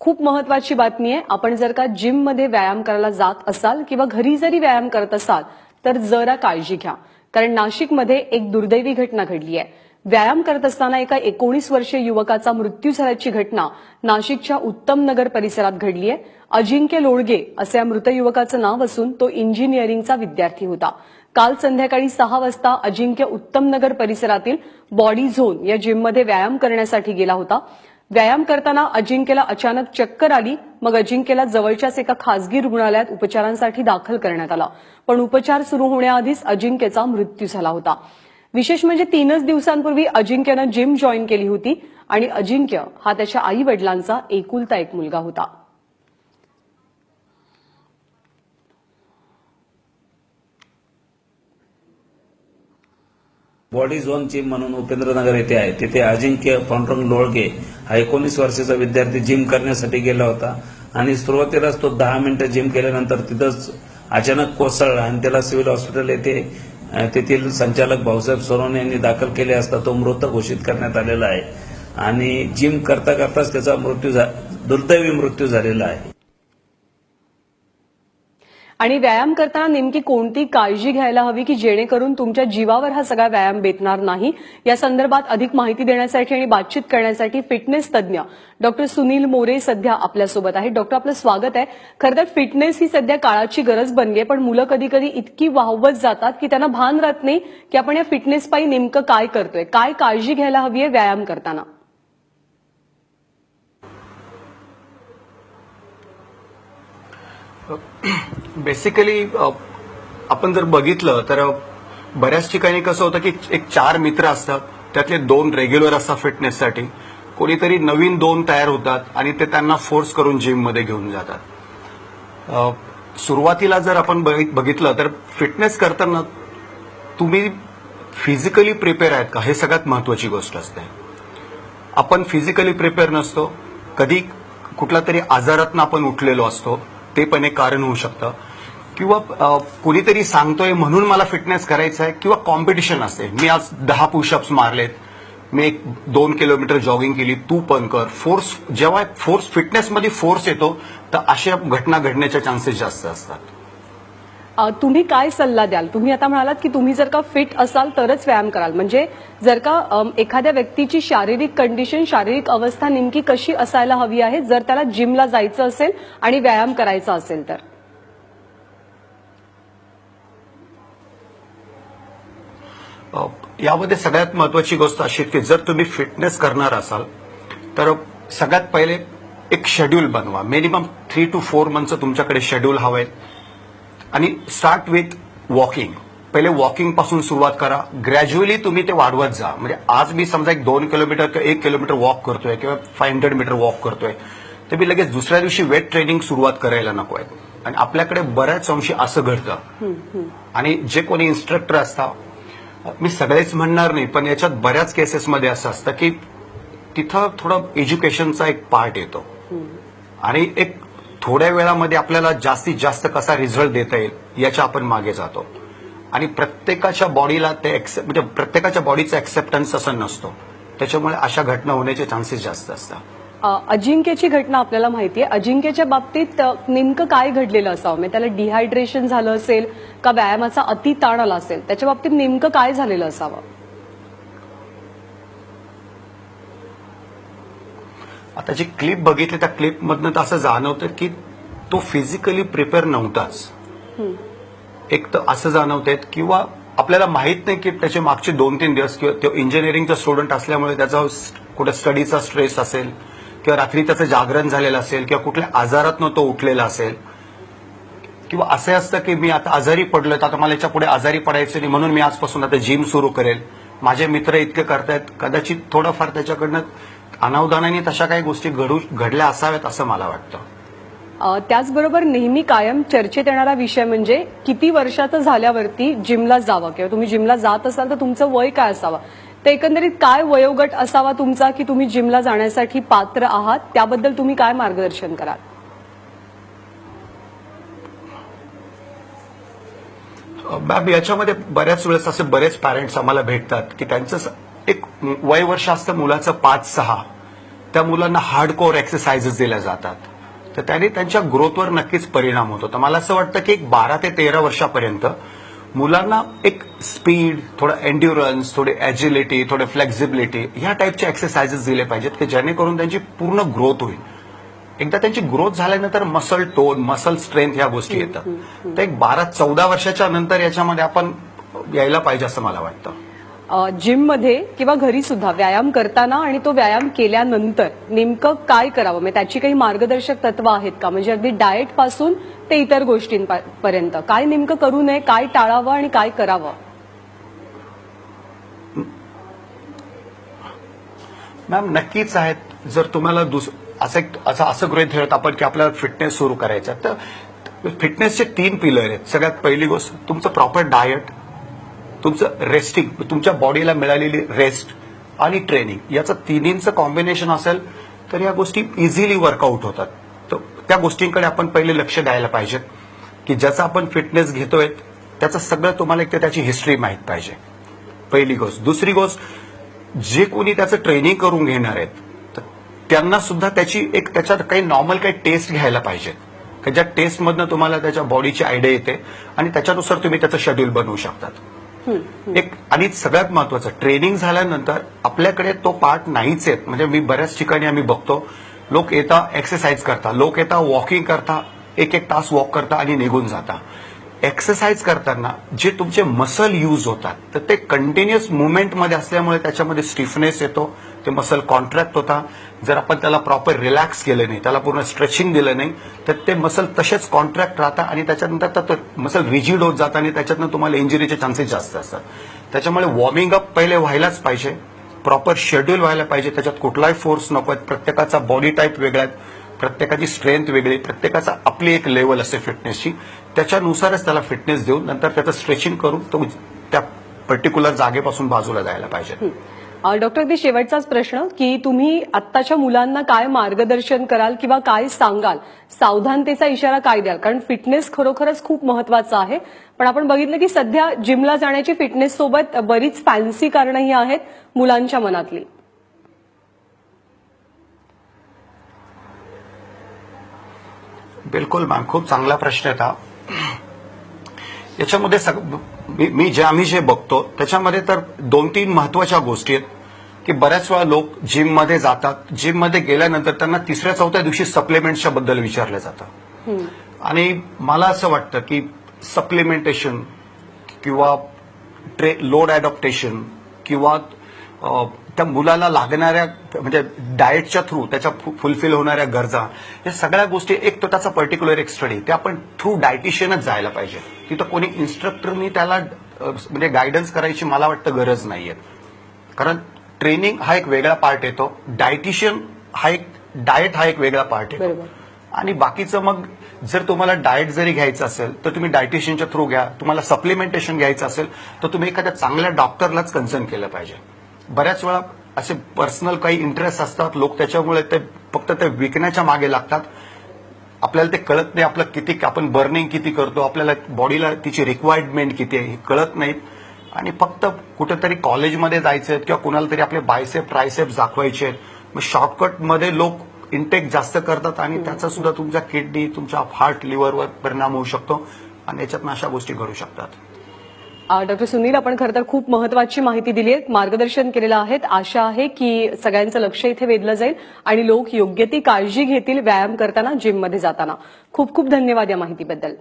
खूप महत्वाची बातमी आहे. आपण जर का जिम मध्ये व्यायाम करायला जात असाल किंवा घरी जरी व्यायाम करत असाल तर जरा काळजी घ्या. कारण नाशिकमध्ये एक दुर्दैवी घटना घडली आहे. व्यायाम करत असताना एका 19 वर्षीय युवकाचा मृत्यू झाल्याची घटना नाशिकच्या उत्तम नगर परिसरात घडली आहे. अजिंक्य लोळगे असे या मृत युवकाचं नाव असून तो इंजिनिअरिंगचा विद्यार्थी होता. काल संध्याकाळी 6 वाजता अजिंक्य उत्तम नगर परिसरातील बॉडी झोन या जिममध्ये व्यायाम करण्यासाठी गेला होता. व्यायाम करताना अजिंक्यला अचानक चक्कर आली. मग अजिंक्यला जवळच्याच एका खासगी रुग्णालयात उपचारांसाठी दाखल करण्यात आलं. पण उपचार सुरू होण्याआधीच अजिंक्यचा मृत्यू झाला होता. विशेष म्हणजे 3च दिवसांपूर्वी अजिंक्यनं जिम जॉईन केली होती आणि अजिंक्य हा त्याच्या आई वडिलांचा एकुलता एक मुलगा होता. बॉडी झोन जिम म्हणून उपेंद्रनगर येथे आहे. तिथे अजिंक्य पांडुरंग लोळगे हा 19 वर्षाचा विद्यार्थी जिम करण्यासाठी गेला होता आणि सुरुवातीलाच तो 10 मिनिटं जिम केल्यानंतर तिथंच अचानक कोसळला आणि त्याला सिव्हिल हॉस्पिटल येथे तेथील संचालक भाऊसाहेब सोनवणे यांनी दाखल केले असता तो मृत घोषित करण्यात आलेला आहे आणि जिम करता करताच त्याचा दुर्दैवी मृत्यू झालेला आहे. आणि व्यायाम करताना नेमकी कोणती काळजी घ्यायला हवी की जेणेकरून तुमच्या जीवावर हा सगळा व्यायाम बेतणार नाही, या संदर्भात अधिक माहिती देण्यासाठी आणि बातचीत करण्यासाठी फिटनेस तज्ज्ञ डॉक्टर सुनील मोरे सध्या आपल्यासोबत आहेत. डॉक्टर, आपलं स्वागत आहे. खरं तर फिटनेस ही सध्या काळाची गरज बनली आहे, पण मुलं कधी कधी इतकी वाहवत जातात की त्यांना भान राहत नाही की आपण या फिटनेस पायी नेमकं काय करतोय. काय काळजी घ्यायला हवी आहे व्यायाम करताना? बेसिकली आपण जर बघितलं तर बऱ्याच ठिकाणी कसं होतं की एक 4 मित्र असतात, त्यातले 2 रेग्युलर असतात फिटनेससाठी. कोणीतरी नवीन 2 तयार होतात आणि ते त्यांना फोर्स करून जिममध्ये घेऊन जातात. सुरुवातीला जर आपण बघितलं तर फिटनेस करताना तुम्ही फिजिकली प्रिपेअर आहेत का, हे सगळ्यात महत्वाची गोष्ट असते. आपण फिजिकली प्रिपेअर नसतो, कधी कुठला तरी आजारातनं आपण उठलेलो असतो, ते पण एक कारण होऊ शकतं. किंवा कुणीतरी सांगतोय म्हणून मला फिटनेस करायचं आहे, किंवा कॉम्पिटिशन असते. मी आज 10 पुशअप्स मारलेत, मी 2 किलोमीटर जॉगिंग केली, तू पण कर. जेव्हा फिटनेसमध्ये फोर्स येतो तर अशा घटना घडण्याचे चान्सेस जास्त असतात. तुम्ही काय सल्ला द्याल? तुम्ही आता म्हणालात की तुम्ही जर का फिट असाल तरच व्यायाम कराल, म्हणजे जर का एखाद्या व्यक्तीची शारीरिक कंडिशन, शारीरिक अवस्था नेमकी कशी असायला हवी आहे जर त्याला जिमला जायचं असेल आणि व्यायाम करायचा असेल तर? यामध्ये सगळ्यात महत्वाची गोष्ट अशी की जर तुम्ही फिटनेस करणार असाल तर सगळ्यात पहिले एक शेड्यूल बनवा. मिनिमम 3 to 4 मंथचं तुमच्याकडे शेड्यूल हवंय. आणि स्टार्ट विथ वॉकिंग. पहिले वॉकिंग पासून सुरुवात करा, ग्रॅज्युअली तुम्ही ते वाढवत जा. म्हणजे आज मी समजा एक 2 किलोमीटर किंवा 1 किलोमीटर वॉक करतोय किंवा 500 मीटर वॉक करतोय, तर मी लगेच दुसऱ्या दिवशी वेट ट्रेनिंग सुरुवात करायला नको आहे. आणि आपल्याकडे बऱ्याच अंशी असं घडतं. आणि जे कोणी इन्स्ट्रक्टर असतात, मी सगळेच म्हणणार नाही, पण याच्यात बऱ्याच केसेसमध्ये असं असतं की तिथं थोडं एज्युकेशनचा एक पार्ट येतो आणि एक थोड्या वेळामध्ये आपल्याला जास्तीत जास्त कसा रिझल्ट देता येईल याच्या आपण मागे जातो. आणि प्रत्येकाच्या बॉडीला ते म्हणजे प्रत्येकाच्या बॉडीचा एक्सेप्टन्स असं नसतो, त्याच्यामुळे अशा घटना होण्याचे चान्सेस जास्त असतात. अजिंक्यची घटना आपल्याला माहितीये. अजिंक्यच्या बाबतीत नेमकं काय घडलेलं असावं? म्हणजे त्याला डिहायड्रेशन झालं असेल का व्यायामाचा अति ताण आला असेल? त्याच्या बाबतीत नेमकं काय झालेलं असावं? आता जी क्लिप बघितली त्या क्लिपमधनं तर असं जाणवतं की तो फिजिकली प्रिपेअर नव्हताच. एक तर असं जाणवतंय, किंवा आपल्याला माहित नाही की त्याचे मागचे 2-3 दिवस, किंवा तो इंजिनिअरिंगचा स्टुडंट असल्यामुळे त्याचा कुठे स्टडीचा स्ट्रेस असेल, किंवा रात्री त्याचं जागरण झालेलं असेल, किंवा कुठल्या आजारातनं तो उठलेला असेल, किंवा असं असतं की मी आता आजारी पडलोय तर आता मला याच्या पुढे आजारी पडायचं नाही म्हणून मी आजपासून आता जिम सुरू करेल. माझे मित्र इतके करतायत, कदाचित थोडंफार त्याच्याकडनं अनावधानाने तशा काही गोष्टी घडल्या असाव्यात असं मला वाटतं. त्याचबरोबर नेहमी कायम चर्चेत येणारा विषय म्हणजे किती वर्षाचं झाल्यावरती जिमला जावं, किंवा तुम्ही जिमला जात असाल तर तुमचं वय काय असावं? तर एकंदरीत काय वयोगट असावा तुमचा की तुम्ही जिमला जाण्यासाठी पात्र आहात? त्याबद्दल तुम्ही काय मार्गदर्शन कराल? मॅम, याच्यामध्ये बऱ्याच वेळेस असे बरेच पॅरेंट्स आम्हाला भेटतात की त्यांचं एक वय वर्ष असतं मुलाचं 5-6, त्या मुलांना हार्डकोर एक्सरसाइजेस दिल्या जातात, तर त्याने त्यांच्या ग्रोथवर नक्कीच परिणाम होतो. तर मला असं वाटतं की एक 12 ते 13 वर्षापर्यंत मुलांना एक स्पीड, थोडं एन्ड्युरन्स, थोडी एजिलिटी, थोडे फ्लेक्झिबिलिटी ह्या टाईपचे एक्सरसाइजेस दिले पाहिजेत की जेणेकरून त्यांची पूर्ण ग्रोथ होईल. एकदा त्यांची ग्रोथ झाल्यानंतर मसल टोन, मसल स्ट्रेंथ ह्या गोष्टी येतात. तर एक 12-14 वर्षाच्या नंतर याच्यामध्ये आपण यायला पाहिजे असं मला वाटतं. जिममध्ये किंवा घरी सुद्धा व्यायाम करताना आणि तो व्यायाम केल्यानंतर नेमकं काय करावं, म्हणजे त्याची काही मार्गदर्शक तत्व आहेत का? म्हणजे अगदी डाएट पासून ते इतर गोष्टींपर्यंत काय नेमकं करू नये, काय टाळावं आणि काय करावं? मॅम नक्कीच आहेत. जर तुम्हाला असं गृहीत धरत आपण की आपल्याला फिटनेस सुरू करायचा, तर फिटनेसचे 3 पिलर आहेत. सगळ्यात पहिली गोष्ट तुमचं प्रॉपर डाएट, तुमचं रेस्टिंग, तुमच्या बॉडीला मिळालेली रेस्ट आणि ट्रेनिंग, याचं तिन्हींचं कॉम्बिनेशन असेल तर या गोष्टी इझिली वर्कआउट होतात. तर त्या गोष्टींकडे आपण पहिले लक्ष द्यायला पाहिजे की ज्याचा आपण फिटनेस घेतोय त्याचं सगळं तुम्हाला एक तर त्याची हिस्ट्री माहीत पाहिजे, पहिली गोष्ट. दुसरी गोष्ट, जे कोणी त्याचं ट्रेनिंग करून घेणार आहेत तर त्यांना सुद्धा त्याच्यात काही नॉर्मल काही टेस्ट घ्यायला पाहिजे की ज्या टेस्टमधनं तुम्हाला त्याच्या बॉडीची आयडिया येते आणि त्याच्यानुसार तुम्ही त्याचं शेड्यूल बनवू शकतात. एक आणि सगळ्यात महत्वाचं, ट्रेनिंग झाल्यानंतर आपल्याकडे तो पार्ट नाहीच आहेत. म्हणजे मी बऱ्याच ठिकाणी आम्ही बघतो, लोक येता एक्सरसाइज करता, लोक येता वॉकिंग करता, 1-1 तास वॉक करता आणि निघून जाता. एक्सरसाइज करताना जे तुमचे मसल यूज होतात तर ते कंटिन्युअस मुवमेंटमध्ये असल्यामुळे त्याच्यामध्ये स्टिफनेस येतो, ते मसल कॉन्ट्रॅक्ट होता. जर आपण त्याला प्रॉपर रिलॅक्स केलं नाही, त्याला पूर्ण स्ट्रेचिंग दिलं नाही, तर ते मसल तसेच कॉन्ट्रॅक्ट राहतात आणि त्याच्यानंतर तर मसल रिजिड होत जातं आणि त्याच्यातनं तुम्हाला इंजुरीचे चान्सेस जास्त असतात. त्याच्यामुळे वॉर्मिंग अप पहिले व्हायलाच पाहिजे, प्रॉपर शेड्यूल व्हायला पाहिजे. त्याच्यात कुठलाही फोर्स नको. प्रत्येकाचा बॉडी टाईप वेगळा आहे, प्रत्येकाची स्ट्रेंथ वेगळी, प्रत्येकाचा आपली एक लेवल असते फिटनेसची. त्याच्यानुसारच त्याला फिटनेस देऊन नंतर त्याचं स्ट्रेचिंग करून तो त्या पर्टिक्युलर जागेपासून बाजूला जायला पाहिजे. डॉक्टर, अगदी शेवटचाच प्रश्न की तुम्ही आत्ताच्या मुलांना काय मार्गदर्शन कराल किंवा काय सांगाल, सावधानतेचा इशारा काय द्याल? कारण फिटनेस खरोखरच खूप महत्वाचं आहे, पण आपण बघितलं की सध्या जिमला जाण्याची फिटनेस सोबत बरीच फॅन्सी कारणंही आहेत मुलांच्या मनातली. बिलकुल मॅम, खूप चांगला प्रश्न आहे हा. याच्यामध्ये आम्ही जे बघतो त्याच्यामध्ये तर 2-3 महत्वाच्या गोष्टी आहेत की बऱ्याच वेळा लोक जिममध्ये जातात, जिममध्ये गेल्यानंतर त्यांना 3-4 दिवशी सप्लिमेंट्सच्या बद्दल विचारलं जातं. आणि मला असं वाटतं की सप्लिमेंटेशन किंवा लोड अडॉप्टेशन किंवा त्या मुलाला लागणाऱ्या म्हणजे डाएटच्या थ्रू त्याच्या फुलफिल होणाऱ्या गरजा, या सगळ्या गोष्टी, एक तर त्याचा पर्टिक्युलर एक स्टडी ते आपण थ्रू डायटिशियनच जायला पाहिजे. तिथं कोणी इन्स्ट्रक्टरनी त्याला म्हणजे गायडन्स करायची मला वाटतं गरज नाहीये. कारण ट्रेनिंग हा एक वेगळा पार्ट येतो, डायटिशियन हा एक डाएट हा एक वेगळा पार्ट येतो. आणि बाकीचं मग जर तुम्हाला डाएट जरी घ्यायचं असेल तर तुम्ही डायटिशियनच्या थ्रू घ्या. तुम्हाला सप्लिमेंटेशन घ्यायचं असेल तर तुम्ही एखाद्या चांगल्या डॉक्टरलाच कन्सर्न केलं पाहिजे. बऱ्याच वेळा असे पर्सनल काही इंटरेस्ट असतात, लोक त्याच्यामुळे ते फक्त ते विकण्याच्या मागे लागतात. आपल्याला ते कळत नाही आपलं किती, आपण बर्निंग किती करतो, आपल्याला बॉडीला तिची रिक्वायरमेंट किती आहे हे कळत नाहीत. आणि फक्त कुठेतरी कॉलेजमध्ये जायचं किंवा कुणाला तरी आपले बायसेप ट्रायसेप दाखवायचे आहेत, मग शॉर्टकटमध्ये लोक इंटेक जास्त करतात आणि त्याचा सुद्धा तुमच्या किडनी, तुमच्या हार्ट, लिव्हरवर परिणाम होऊ शकतो आणि याच्यातनं अशा गोष्टी घडू शकतात. डॉक्टर सुनील, आपण खरं तर खूप महत्वाची माहिती दिली आहे, मार्गदर्शन केलेलं आहे. आशा आहे की सगळ्यांचं लक्ष इथे वेधलं जाईल आणि लोक योग्य ती काळजी घेतील व्यायाम करताना, जिममध्ये जाताना. खूप खूप धन्यवाद या माहितीबद्दल.